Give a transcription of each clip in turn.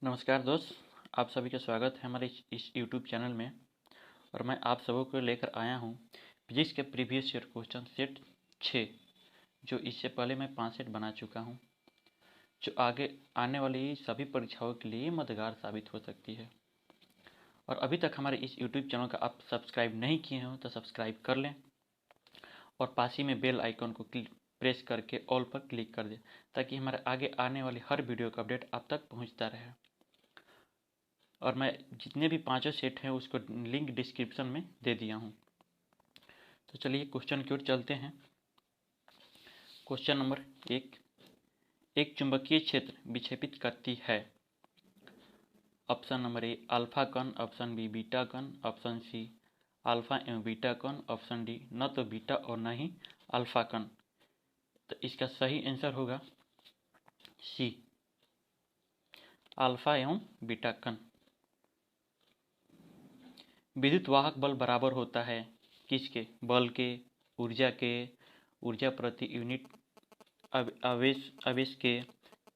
नमस्कार दोस्त, आप सभी का स्वागत है हमारे इस YouTube चैनल में। और मैं आप सबों को लेकर आया हूँ फिजिक्स के प्रीवियस ईयर क्वेश्चन सेट 6, जो इससे पहले मैं 5 सेट बना चुका हूँ, जो आगे आने वाली सभी परीक्षाओं के लिए मददगार साबित हो सकती है। और अभी तक हमारे इस YouTube चैनल का आप सब्सक्राइब नहीं किए हो तो सब्सक्राइब कर लें और पास ही में बेल आइकन को प्रेस करके ऑल पर क्लिक कर दें, ताकि हमारे आगे आने वाली हर वीडियो का अपडेट आप तक पहुँचता रहे। और मैं जितने भी 5 सेट हैं उसको लिंक डिस्क्रिप्शन में दे दिया हूँ। तो चलिए क्वेश्चन की ओर चलते हैं। क्वेश्चन नंबर 1, एक चुंबकीय क्षेत्र विक्षेपित करती है। ऑप्शन नंबर ए अल्फा कण, ऑप्शन बी बीटा कण, ऑप्शन सी अल्फा एवं बीटा कण, ऑप्शन डी न तो बीटा और न ही अल्फा कण। तो इसका सही आंसर होगा सी, अल्फा एवं बीटा कण। विद्युत वाहक बल बराबर होता है किसके? बल के, ऊर्जा के, ऊर्जा प्रति यूनिट आवेश के,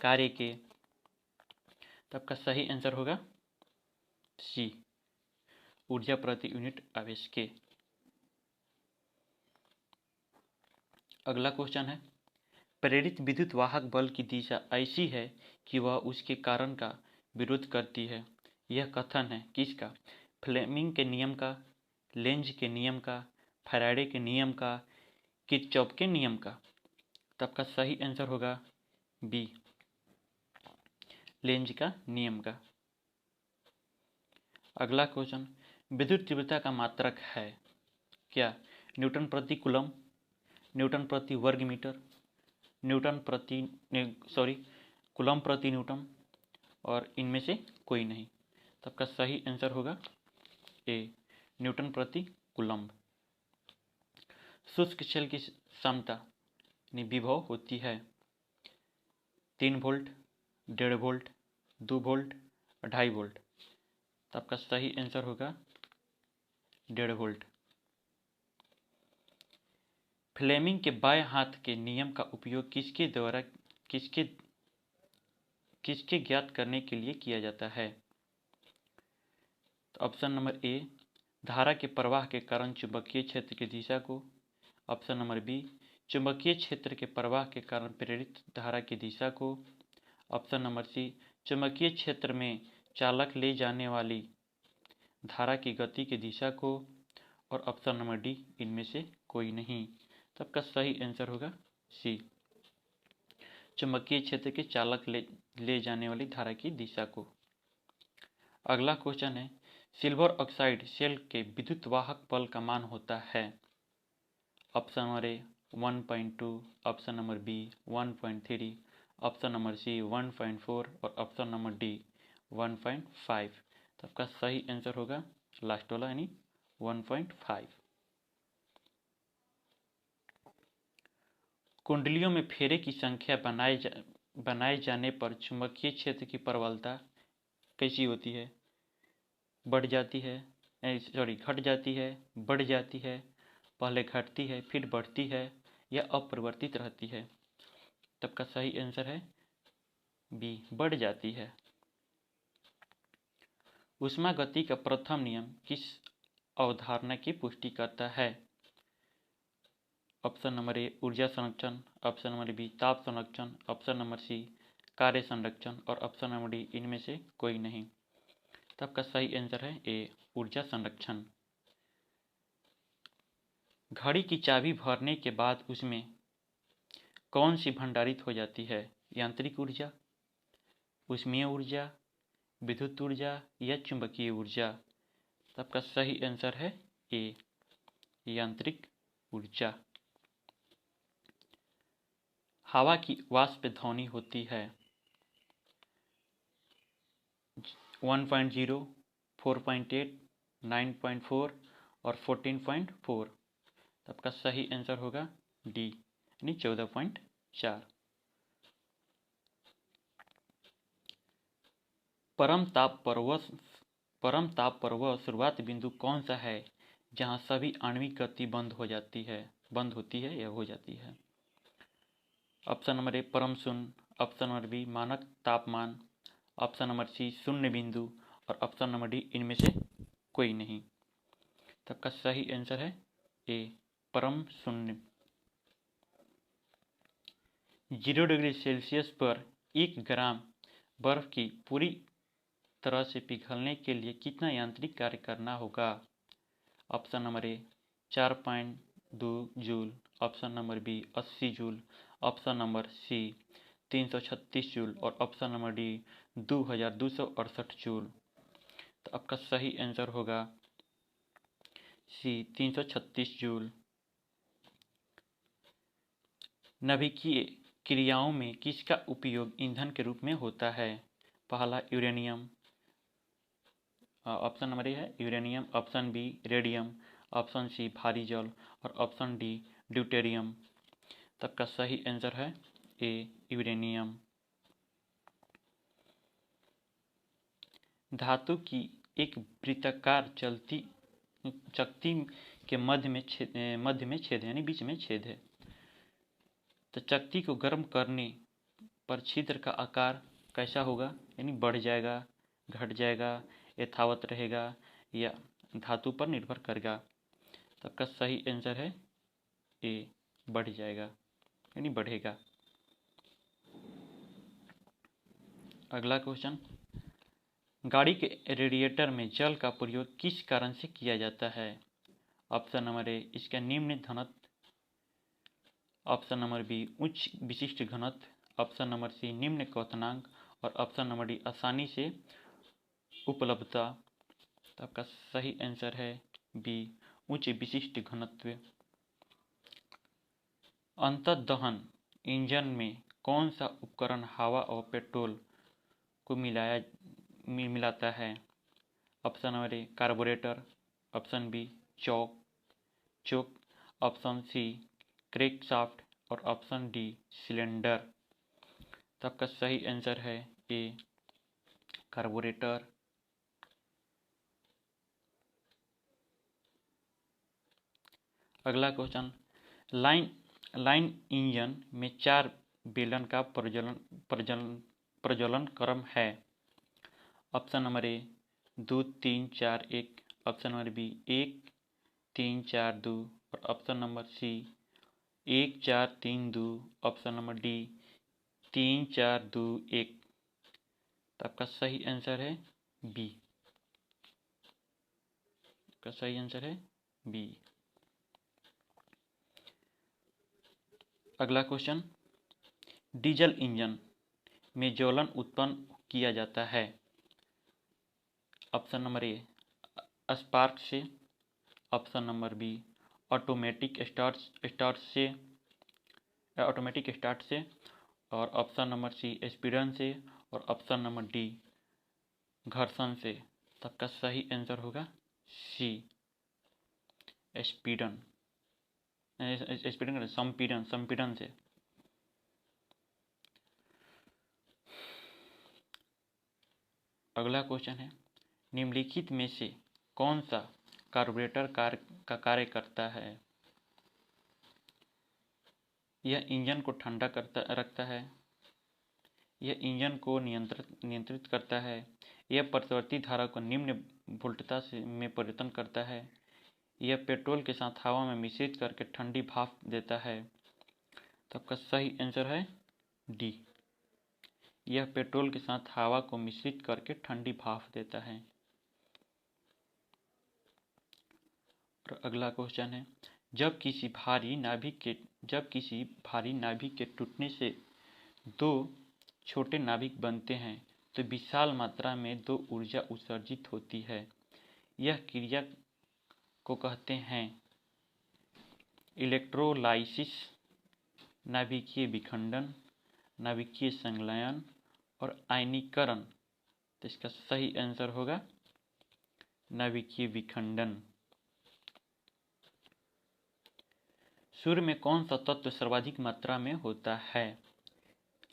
कार्य के। तब का सही आंसर होगा सी, ऊर्जा प्रति यूनिट आवेश के। अगला क्वेश्चन है, प्रेरित विद्युत वाहक बल की दिशा ऐसी है कि वह उसके कारण का विरोध करती है। यह कथन है किसका? फ्लेमिंग के नियम का, लेंज के नियम का, फैराडे के नियम का, किरचॉफ के नियम का। तब का सही आंसर होगा बी, लेंज का नियम का। अगला क्वेश्चन, विद्युत तीव्रता का मात्रक है क्या? न्यूटन प्रति कूलम, न्यूटन प्रति वर्ग मीटर, कूलम प्रति न्यूटन, और इनमें से कोई नहीं। तब का सही आंसर होगा ए, न्यूटन प्रति कूलम। शुष्क शेल की क्षमता विभव होती है 3 वोल्ट, 1.5 वोल्ट, 2 वोल्ट, 2.5 वोल्ट। तब का सही आंसर होगा 1.5 वोल्ट। फ्लेमिंग के बाएं हाथ के नियम का उपयोग किसके द्वारा किसके ज्ञात करने के लिए किया जाता है? तो ऑप्शन नंबर ए, धारा के प्रवाह के कारण चुंबकीय क्षेत्र की दिशा को, ऑप्शन नंबर बी, चुंबकीय क्षेत्र के प्रवाह के कारण प्रेरित धारा की दिशा को, ऑप्शन नंबर सी, चुंबकीय क्षेत्र में चालक ले जाने वाली धारा की गति की दिशा को, और ऑप्शन नंबर डी, इनमें से कोई नहीं। तब का सही आंसर होगा सी, चुंबकीय क्षेत्र के चालक ले जाने वाली धारा की दिशा को। अगला क्वेश्चन है, सिल्वर ऑक्साइड सेल के विद्युत वाहक बल का मान होता है। Option number A 1.2, option number B 1.3, option number C 1.4 और ऑप्शन नंबर डी 1.5। तब का सही आंसर होगा लास्ट वाला यानी 1.5। कुंडलियों में फेरे की संख्या बनाए जाने पर चुंबकीय क्षेत्र की प्रबलता कैसी होती है? बढ़ जाती है, घट जाती है, बढ़ जाती है, पहले घटती है फिर बढ़ती है, या अपरिवर्तित रहती है? तब का सही आंसर है बी, बढ़ जाती है। ऊष्मा गति का प्रथम नियम किस अवधारणा की पुष्टि करता है? ऑप्शन नंबर ए ऊर्जा संरक्षण, ऑप्शन नंबर बी ताप संरक्षण, ऑप्शन नंबर सी कार्य संरक्षण, और ऑप्शन नंबर डी, इनमें से कोई नहीं। तब का सही आंसर है ए, ऊर्जा संरक्षण। घड़ी की चाबी भरने के बाद उसमें कौन सी भंडारित हो जाती है? यांत्रिक ऊर्जा, ऊष्मीय ऊर्जा, विद्युत ऊर्जा, या चुंबकीय ऊर्जा? तब का सही आंसर है ए, यांत्रिक ऊर्जा। हवा की वाष्प ध्वनि होती है 1.0, 4.8, 9.4 और 14.4। तब का सही आंसर होगा डी, यानी 14.4। परम ताप पर वह शुरुआत बिंदु कौन सा है जहां सभी आणविक गति बंद होती है या हो जाती है? ऑप्शन नंबर ए परम शून्य, ऑप्शन नंबर बी मानक तापमान, ऑप्शन नंबर सी शून्य बिंदु और ऑप्शन नंबर डी इनमें से कोई नहीं। तो आपका सही आंसर है ए परम शून्य। 0 डिग्री सेल्सियस पर 1 ग्राम बर्फ की पूरी तरह से पिघलने के लिए कितना यांत्रिक कार्य करना होगा? Option number A 4.2 joule, option number B 80 joule, option number C 336 joule और ऑप्शन नंबर डी 2268 जूल। तो आपका सही आंसर होगा सी 336 जूल। नाभिकीय क्रियाओं में किसका उपयोग ईंधन के रूप में होता है? पहला यूरेनियम, ऑप्शन नंबर ए है uranium, option B radium, option C भारी जल और ऑप्शन डी ड्यूटेरियम। तब का सही आंसर है ए यूरेनियम। धातु की एक वृत्ताकार चकती के मध्य में छेद यानी बीच में छेद है। तो चकती को गर्म करने पर छिद्र का आकार कैसा होगा? यानी बढ़ जाएगा, घट जाएगा, यथावत रहेगा या धातु पर निर्भर करेगा? तो आपका सही आंसर है ए बढ़ जाएगा यानी बढ़ेगा। अगला क्वेश्चन, गाड़ी के रेडिएटर में जल का प्रयोग किस कारण से किया जाता है? ऑप्शन नंबर ए इसका निम्न घनत्व, ऑप्शन नंबर बी उच्च विशिष्ट घनत्व, ऑप्शन नंबर सी निम्न क्वथनांक और ऑप्शन नंबर डी आसानी से उपलब्धता। तो आपका सही आंसर है बी उच्च विशिष्ट घनत्व। अंतर्दहन इंजन में कौन सा उपकरण हवा और पेट्रोल को मिलाता है? Option number A carburettor, option B choke, option C crankshaft और ऑप्शन डी सिलेंडर। तो आपका सही आंसर है ए कार्बोरेटर। अगला क्वेश्चन, लाइन इंजन में 4 बेलन का प्रज्वलन क्रम है। Option number A 2 3 4 1, option number B 1 3 4 2 और option number C 1 4 3 2, option number D 3 4 2 1। तो आपका सही आंसर है बी। आपका सही आंसर है बी। अगला क्वेश्चन, डीजल इंजन में ज्वलन उत्पन्न किया जाता है। ऑप्शन नंबर ए स्पार्क से, option number B automatic start से और ऑप्शन नंबर सी स्पीडन से और ऑप्शन नंबर डी घर्षण से। तब का सही आंसर होगा सी संपीड़न से। अगला क्वेश्चन है, निम्नलिखित में से कौन सा कार्बोरेटर का कार्य करता है? यह इंजन को ठंडा रखता है, यह इंजन को नियंत्रित करता है, यह प्रतिवर्ती धारा को निम्न वोल्टता में परिवर्तन करता है, यह पेट्रोल के साथ हवा में मिश्रित करके ठंडी भाप देता है। तो आपका सही आंसर है डी, यह पेट्रोल के साथ हवा को मिश्रित करके ठंडी भाप देता है। और अगला क्वेश्चन है, जब किसी भारी नाभिक के टूटने से 2 छोटे नाभिक बनते हैं तो विशाल मात्रा में 2 ऊर्जा उत्सर्जित होती है। यह क्रिया को कहते हैं इलेक्ट्रोलाइसिस, नाभिकीय विखंडन, नाभिकीय संलयन और आयनीकरण। तो इसका सही आंसर होगा नाभिकीय विखंडन। सूर्य में कौन सा तत्व सर्वाधिक मात्रा में होता है?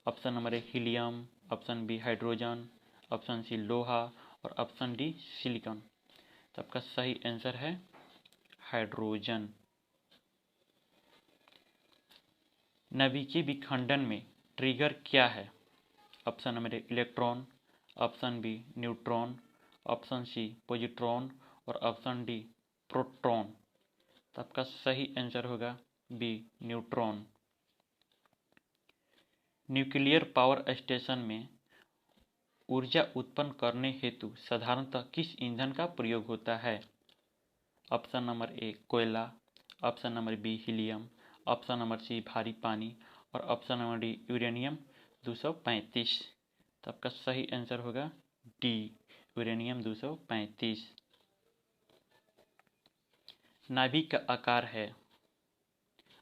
Option number A helium, option B hydrogen, option C लोहा और ऑप्शन डी सिलिकॉन। तो आपका सही आंसर है हाइड्रोजन। नाभिकीय विखंडन में ट्रिगर क्या है? Option number A electron, option B neutron, option C positron और ऑप्शन डी प्रोटॉन। तो आपका सही आंसर होगा B neutron. Nuclear power station में ऊर्जा उत्पन्न करने हेतु साधारणतः किस ईंधन का प्रयोग होता है? ऑप्शन नंबर ए कोयला, option number B helium, option number C भारी पानी और ऑप्शन नंबर डी यूरेनियम 235। तो आपका सही आंसर होगा डी यूरेनियम 235। नाभिक का आकार है?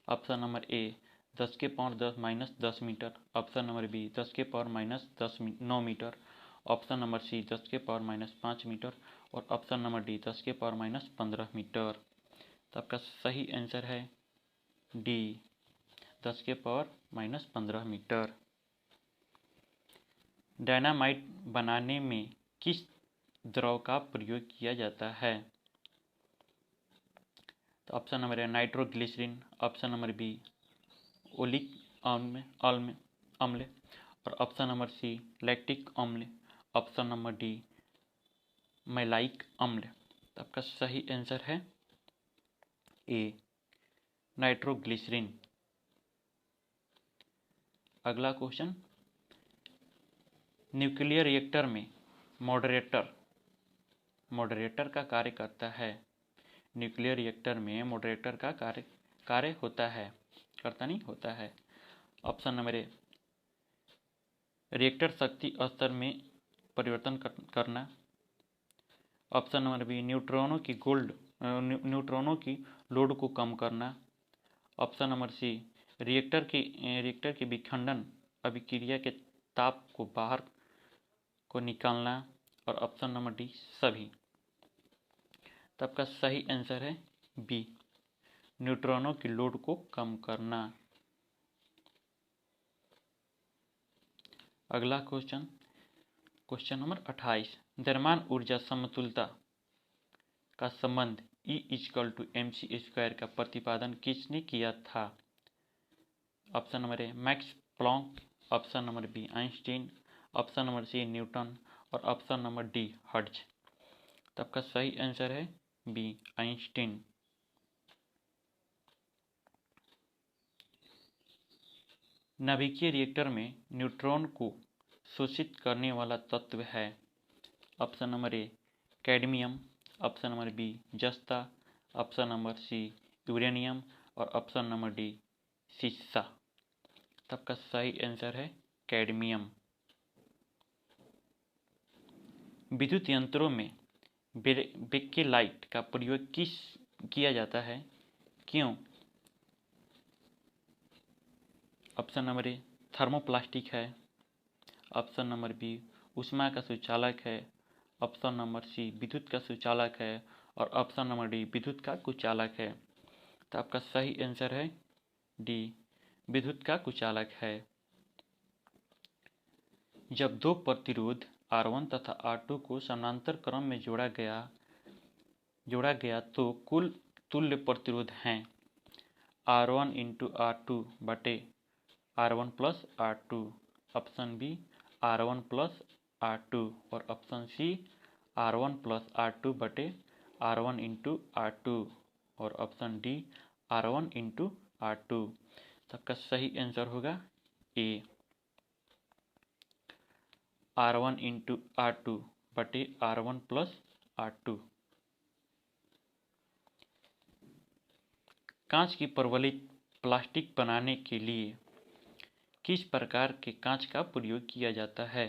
ऑप्शन नंबर ए 10 के power 10 - 10 metre, option number B 10 के power -9 metre, option number C 10 के पावर -5 मीटर और ऑप्शन नंबर डी 10 के पावर -15 मीटर। तो आपका सही आंसर है डी 10 के पावर -15 मीटर। डायनामाइट बनाने में किस द्रव का प्रयोग किया जाता है? तो option number A nitroglycerine, option number B oleic अम्ल और ऑप्शन नंबर सी लैक्टिक अम्ल, ऑप्शन नंबर डी मैलाइक अम्ल। तो आपका सही आंसर है ए नाइट्रोग्लिसरीन। अगला क्वेश्चन, न्यूक्लियर रिएक्टर में मॉडरेटर का कार्य करता है। न्यूक्लियर रिएक्टर में मॉडरेटर का कार्य होता है, करता नहीं होता है। ऑप्शन नंबर ए रिएक्टर शक्ति स्तर में परिवर्तन करना, ऑप्शन नंबर बी न्यूट्रॉनों की लोड को कम करना, ऑप्शन नंबर सी रिएक्टर की विखंडन अभिक्रिया के ताप को बाहर को निकालना और ऑप्शन नंबर डी सभी। तो आपका सही आंसर है बी न्यूट्रॉनों की लोड को कम करना। अगला क्वेश्चन नंबर 28, द्रव्यमान ऊर्जा समतुल्यता का संबंध E=mc² का प्रतिपादन किसने किया था? Option number A Max Planck, option number B Einstein, option number C Newton और ऑप्शन नंबर डी हर्ट्ज। तो आपका सही आंसर है बी आइंस्टीन। नाभिकीय रिएक्टर में न्यूट्रॉन को शोषित करने वाला तत्व है। Option number A cadmium, option number B जस्ता, ऑप्शन नंबर सी यूरेनियम और ऑप्शन नंबर डी सीसा। तब का सही आंसर है कैडमियम। विद्युत यंत्रों में बेकेलाइट का प्रयोग किया जाता है, क्यों? ऑप्शन नंबर ए थर्मोप्लास्टिक है, ऑप्शन नंबर बी ऊष्मा का सुचालक है, ऑप्शन नंबर सी विद्युत का सुचालक है और ऑप्शन नंबर डी विद्युत का कुचालक है। तो आपका सही आंसर है डी विद्युत का कुचालक है। जब दो प्रतिरोध R1 तथा R2 को समानांतर क्रम में जोड़ा गया तो कुल तुल्य प्रतिरोध हैं R1 × R2 बटे R1 + R2, option B R1 + R2 और ऑप्शन सी R1 + R2 बटे R1 × R2 और ऑप्शन डी R1 × R2। सबका सही आंसर होगा ए R1 × R2 बटे R1 + R2। कांच की प्रबलित प्लास्टिक बनाने के लिए किस प्रकार के कांच का प्रयोग किया जाता है?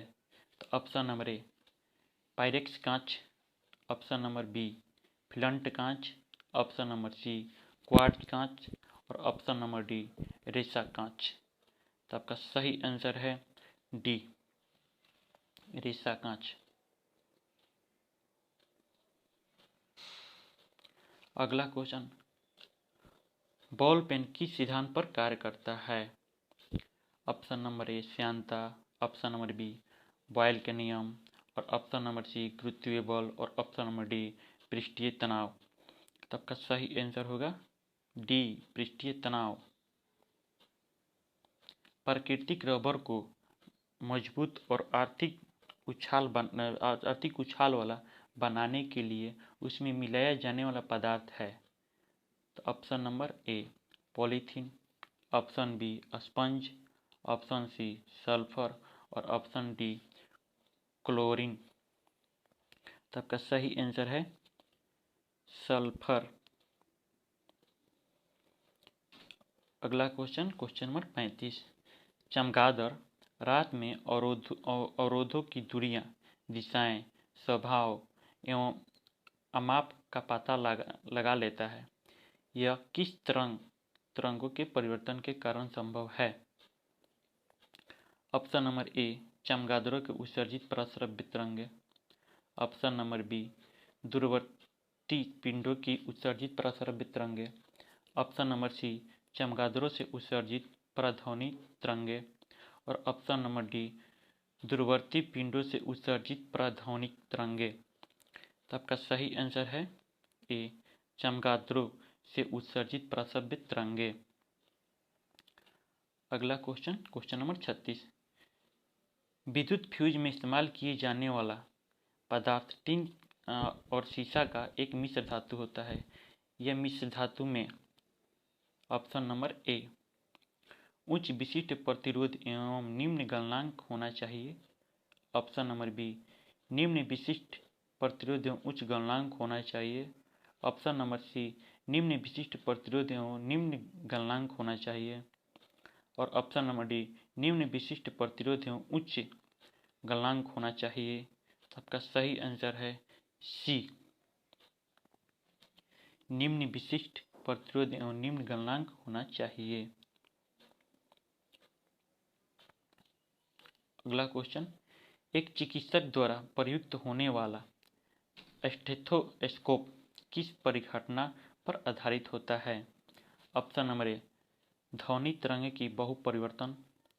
तो ऑप्शन नंबर ए पायरेक्स कांच, ऑप्शन नंबर बी फ्लंट कांच, ऑप्शन नंबर सी क्वार्ट्ज कांच और ऑप्शन नंबर डी रेसा कांच। तो आपका सही आंसर है डी रेसा कांच। अगला क्वेश्चन, बॉल पेन किस सिद्धांत पर कार्य करता है? ऑप्शन नंबर ए श्यानता, ऑप्शन नंबर बी बॉयल के नियम और ऑप्शन नंबर सी गुरुत्वीय बल और ऑप्शन नंबर डी पृष्ठीय तनाव। तब का सही आंसर होगा डी पृष्ठीय तनाव। प्राकृतिक रबर को मजबूत और अधिक उछाल वाला बनाने के लिए उसमें मिलाया जाने वाला पदार्थ है? तो option number A polythene, option B sponge, option C sulphur और ऑप्शन डी क्लोरीन। तो आपका सही आंसर है सल्फर। अगला क्वेश्चन, क्वेश्चन नंबर 35। चमगादड़ रात में अवरोधों की दूरियां, दिशाएं, स्वभाव एवं अमाप का पता लगा लेता है। यह किस तरंगों के परिवर्तन के कारण संभव है? ऑप्शन नंबर ए चमगादड़ों के उत्सर्जित प्रस्रव्य तरंगे, ऑप्शन नंबर बी दूरवर्ती पिंडों की उत्सर्जित प्रस्रव्य तरंगे, ऑप्शन नंबर सी चमगादड़ों से उत्सर्जित पराध्वनि तरंगे और ऑप्शन नंबर डी दूरवर्ती पिंडों से उत्सर्जित पराध्वनिक तरंगे। तो आपका सही आंसर है ए चमगादड़ों से उत्सर्जित प्रस्रव्य तरंगे। अगला क्वेश्चन, क्वेश्चन नंबर 36। विद्युत फ्यूज में इस्तेमाल किए जाने वाला पदार्थ टिन और सीसा का एक मिश्र धातु होता है। यह मिश्र धातु में ऑप्शन नंबर ए उच्च विशिष्ट प्रतिरोध एवं निम्न गलनांक होना चाहिए, ऑप्शन नंबर बी निम्न विशिष्ट प्रतिरोध एवं उच्च गलनांक होना चाहिए, ऑप्शन नंबर सी निम्न विशिष्ट प्रतिरोध एवं निम्न गलनांक होना चाहिए और ऑप्शन नंबर डी निम्न विशिष्ट प्रतिरोध एवं उच्च गलनांक होना चाहिए। आपका सही आंसर है सी निम्न विशिष्ट प्रतिरोध एवं निम्न गलनांक होना चाहिए। अगला क्वेश्चन, एक चिकित्सक द्वारा प्रयुक्त होने वाला स्टेथोस्कोप किस परिघटना पर आधारित होता है? ऑप्शन नंबर ए ध्वनि तरंग की बहुपरिवर्तन,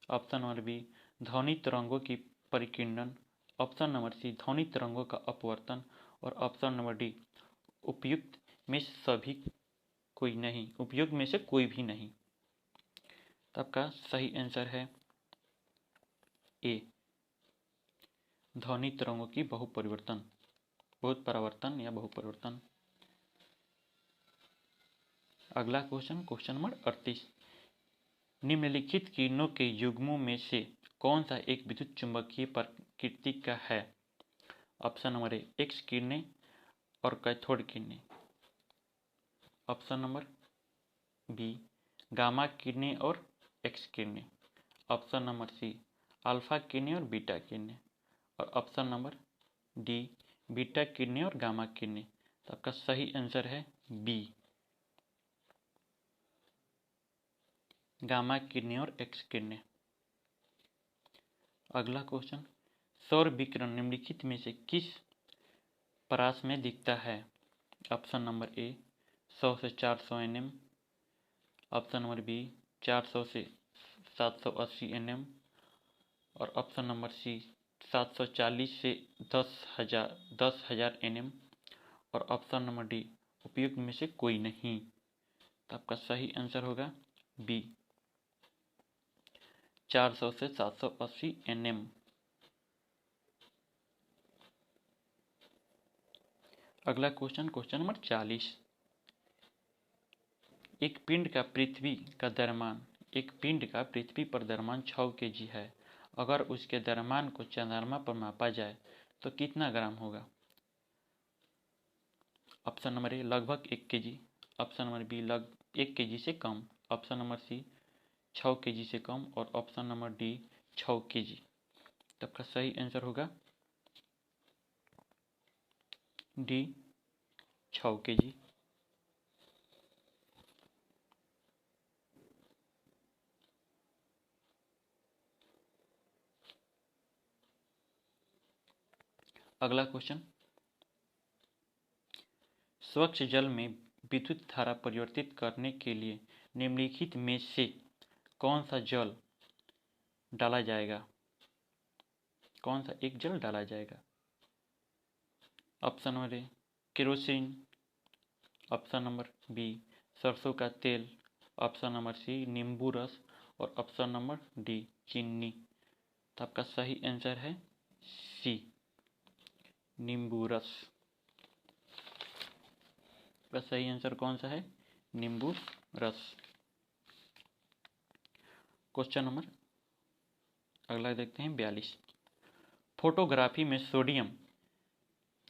ऑप्शन नंबर बी ध्वनि तरंगों की परिकीर्णन, ऑप्शन नंबर सी ध्वनि तरंगों का अपवर्तन और ऑप्शन नंबर डी उपयुक्त में से कोई भी नहीं। तो आपका सही आंसर है ए ध्वनि तरंगों की बहुत परावर्तन या बहुपरिवर्तन। अगला क्वेश्चन, क्वेश्चन नंबर 38। निम्नलिखित किरणों के युग्मों में से कौन सा एक विद्युत चुंबकीय प्रकृति का है? ऑप्शन नंबर ए एक्स किरणें और कैथोड किरणें, ऑप्शन नंबर बी गामा किरणें और एक्स किरणें, ऑप्शन नंबर सी अल्फा किरणें और बीटा किरणें और ऑप्शन नंबर डी बीटा किरणें और गामा किरणें। तो आपका सही आंसर है बी गामा किरणें और एक्स किरणें। अगला क्वेश्चन, सौर विकिरण निम्नलिखित में से किस परास में दिखता है? ऑप्शन नंबर ए 100 से 400 nm, ऑप्शन नंबर बी 400 से 780 nm और ऑप्शन नंबर सी 740 से 10,000 nm और ऑप्शन नंबर डी उपयुक्त में से कोई नहीं। तो आपका सही आंसर होगा बी 400 से 780 nm। अगला क्वेश्चन, क्वेश्चन नंबर 40। एक पिंड का पृथ्वी पर द्रव्यमान 6 kg है। अगर उसके द्रव्यमान को चंद्रमा पर मापा जाए तो कितना ग्राम होगा? ऑप्शन नंबर ए लगभग 1 kg, option number B 1 kg से कम, ऑप्शन नंबर सी 6 kg से कम और ऑप्शन नंबर डी 6 kg। तो आपका सही आंसर होगा डी 6 kg। अगला क्वेश्चन, स्वच्छ जल में विद्युत धारा परिवर्तित करने के लिए निम्नलिखित में से कौन सा एक जल डाला जाएगा? Option number A kerosene, option number B सरसों का तेल, ऑप्शन नंबर सी नींबू रस और ऑप्शन नंबर डी चीनी। तो आपका सही आंसर है सी नींबू रस का सही आंसर कौन सा है? नींबू रस। क्वेश्चन नंबर अगला देखते हैं 42। फोटोग्राफी में सोडियम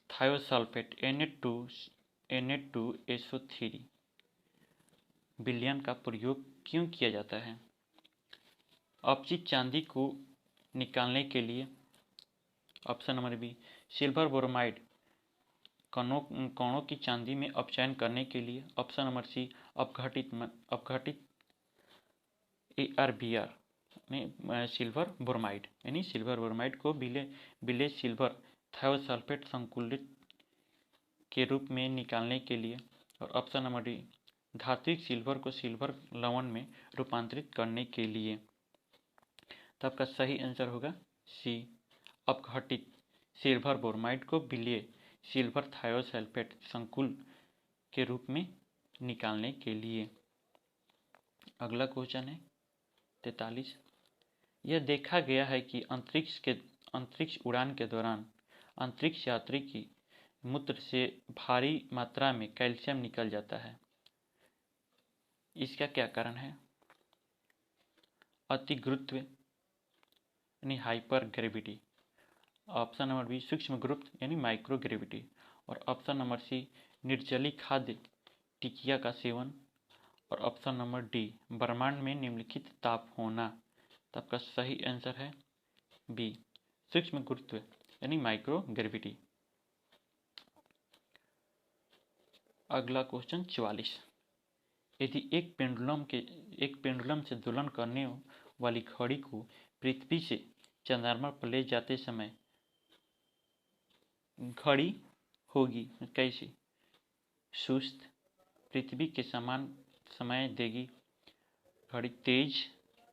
थायोसल्फेट Na2SO3 विलयन का प्रयोग क्यों किया जाता है? अपचित चांदी को निकालने के लिए। Option number B silver bromide कणों की चांदी में अपचयन करने के लिए। ऑप्शन नंबर सी अपघटित ArBr में सिल्वर ब्रोमाइड यानी सिल्वर ब्रोमाइड को विलेय सिल्वर थायोसल्फेट संकुलित के रूप में निकालने के लिए। और ऑप्शन नंबर डी धात्विक सिल्वर को सिल्वर लवण में रूपांतरित करने के लिए। तो आपका सही आंसर होगा सी अपघटित सिल्वर ब्रोमाइड को विलेय सिल्वर थायोसल्फेट संकुल के रूप में निकालने के लिए। अगला क्वेश्चन है 43। यह देखा गया है कि अंतरिक्ष उड़ान के दौरान अंतरिक्ष यात्री की मूत्र से भारी मात्रा में कैल्शियम निकल जाता है। इसका क्या कारण है? अति गुरुत्व यानी hyper gravity. Option number B सूक्ष्म गुरुत्व यानी माइक्रो ग्रेविटी। और ऑप्शन नंबर सी निर्जलीय खाद्य टिकिया का सेवन। और ऑप्शन नंबर डी ब्रह्मांड में निम्नलिखित ताप होना। तो आपका सही आंसर है बी सूक्ष्म गुरुत्व यानी माइक्रो ग्रेविटी। अगला क्वेश्चन 44। यदि एक पेंडुलम से दोलन करने वाली घड़ी को पृथ्वी से चंद्रमा पर ले जाते समय घड़ी होगी कैसी? सुस्त, पृथ्वी के समान समय देगी, घड़ी तेज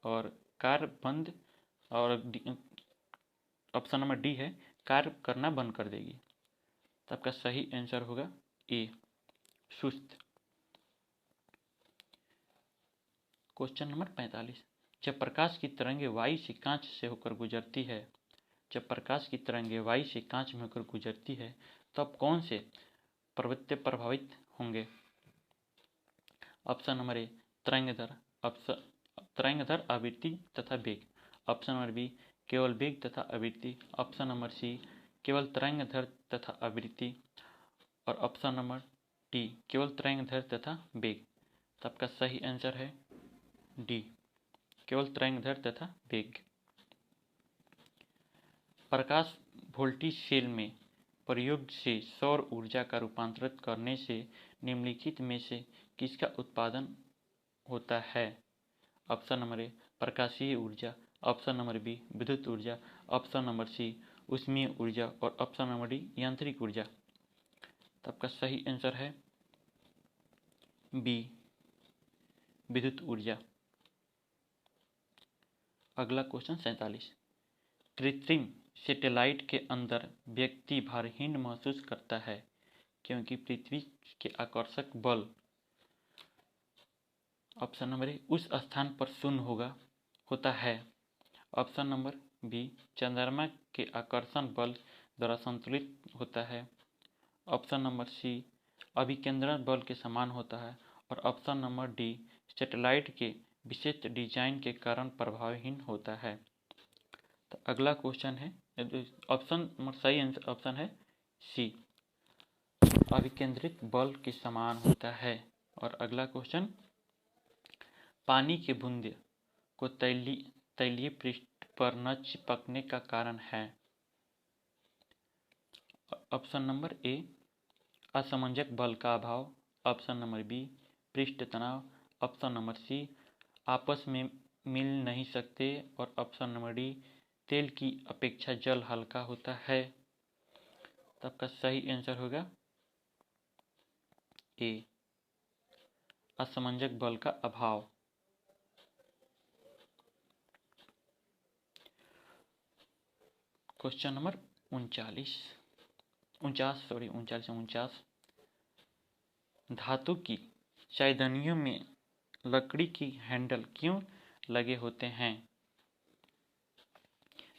और कार्य बंद। और ऑप्शन नंबर डी है कार्य करना बंद कर देगी। तो आपका सही आंसर होगा ए सुस्त। Question number 45। जब प्रकाश की तरंगे वायु से कांच से होकर गुजरती है तब कौन से प्रवृत्ति प्रभावित होंगे? ऑप्शन नंबर ए तरंगधर आवृत्ति तथा वेग। ऑप्शन नंबर बी केवल वेग तथा आवृत्ति। ऑप्शन नंबर सी केवल तरंगधर तथा आवृत्ति। और ऑप्शन नंबर डी केवल तरंगधर तथा वेग। तो आपका सही आंसर है डी केवल तरंगधर तथा वेग। प्रकाश वोल्टिक सेल में प्रयोग से सौर ऊर्जा का रूपांतरित करने से निम्नलिखित में से किसका उत्पादन होता है? ऑप्शन नंबर ए प्रकाशीय ऊर्जा। ऑप्शन नंबर बी विद्युत ऊर्जा। ऑप्शन नंबर सी ऊष्मीय ऊर्जा। और ऑप्शन नंबर डी यांत्रिक ऊर्जा। तो आपका सही आंसर है बी विद्युत ऊर्जा। अगला क्वेश्चन 47। कृत्रिम सैटेलाइट के अंदर व्यक्ति भारहीन महसूस करता है क्योंकि पृथ्वी के आकर्षक बल। ऑप्शन नंबर ए उस स्थान पर शून्य होता है। ऑप्शन नंबर बी चंद्रमा के आकर्षण बल द्वारा संतुलित होता है। ऑप्शन नंबर सी अभिकेंद्रण बल के समान होता है। और ऑप्शन नंबर डी सैटेलाइट के विशेष डिजाइन के कारण प्रभावहीन होता है। तो अगला क्वेश्चन है ऑप्शन नंबर सही ऑप्शन है सी अभिकेंद्रित बल के समान होता है। और अगला क्वेश्चन पानी के बूंदे को तैलीय पृष्ठ पर न चिपकने का कारण है। ऑप्शन नंबर ए असमंजक बल का अभाव। ऑप्शन नंबर बी पृष्ठ तनाव। ऑप्शन नंबर सी आपस में मिल नहीं सकते। और ऑप्शन नंबर डी तेल की अपेक्षा जल हल्का होता है। तो आपका सही आंसर होगा ए असमंजक बल का अभाव। क्वेश्चन नंबर 49 धातु की चायदनियों में लकड़ी की हैंडल क्यों लगे होते हैं?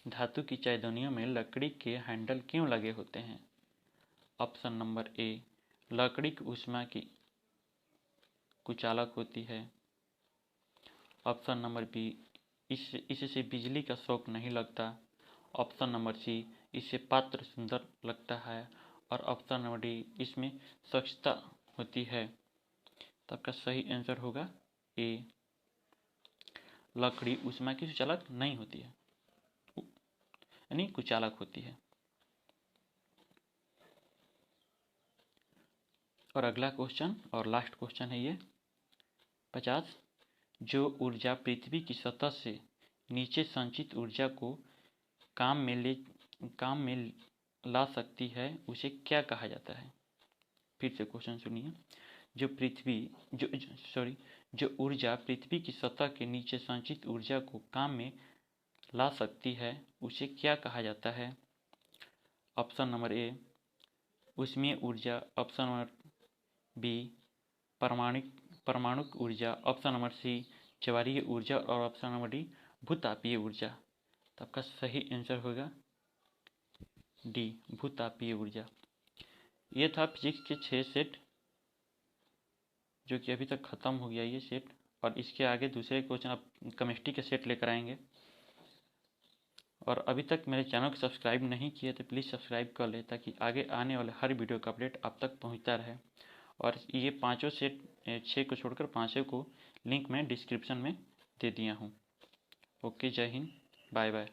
धातु की चायदानियों में लकड़ी के हैंडल क्यों लगे होते हैं? ऑप्शन नंबर ए, लकड़ी की ऊष्मा की कुचालक होती है। ऑप्शन नंबर बी, इससे बिजली का शॉक नहीं लगता। ऑप्शन नंबर सी, इससे पात्र सुंदर लगता है। और ऑप्शन नंबर डी, इसमें स्वच्छता होती है। तो आपका सही आंसर होगा ए, लकड़ी ऊष्मा की सुचालक नहीं होती है, यानी कुचालक होती है। और अगला क्वेश्चन और लास्ट क्वेश्चन है ये 50। जो ऊर्जा पृथ्वी की सतह से नीचे संचित ऊर्जा को काम में ला सकती है उसे क्या कहा जाता है? फिर से क्वेश्चन सुनिए। जो ऊर्जा पृथ्वी की सतह के नीचे संचित ऊर्जा को काम में ला सकती है उसे क्या कहा जाता है? ऑप्शन नंबर ए, ऊष्मीय ऊर्जा। ऑप्शन नंबर बी, परमाणु ऊर्जा। ऑप्शन नंबर सी, ज्वारीय ऊर्जा। और ऑप्शन नंबर डी, भूतापीय ऊर्जा। तो आपका सही आंसर होगा डी, भूतापीय ऊर्जा। ये था फिजिक्स के 6 सेट, जो कि अभी तक खत्म हो गया ये सेट। और इसके आगे दूसरे क्वेश्चन आप केमिस्ट्री के सेट लेकर आएंगे। और अभी तक मेरे चैनल को सब्सक्राइब नहीं किए तो प्लीज़ सब्सक्राइब कर ले, ताकि आगे आने वाले हर वीडियो का अपडेट आप तक पहुंचता रहे। और ये पांचों सेट 6 को छोड़कर पांचों को लिंक मैं डिस्क्रिप्शन में दे दिया हूँ। ओके, जय हिंद, बाय बाय।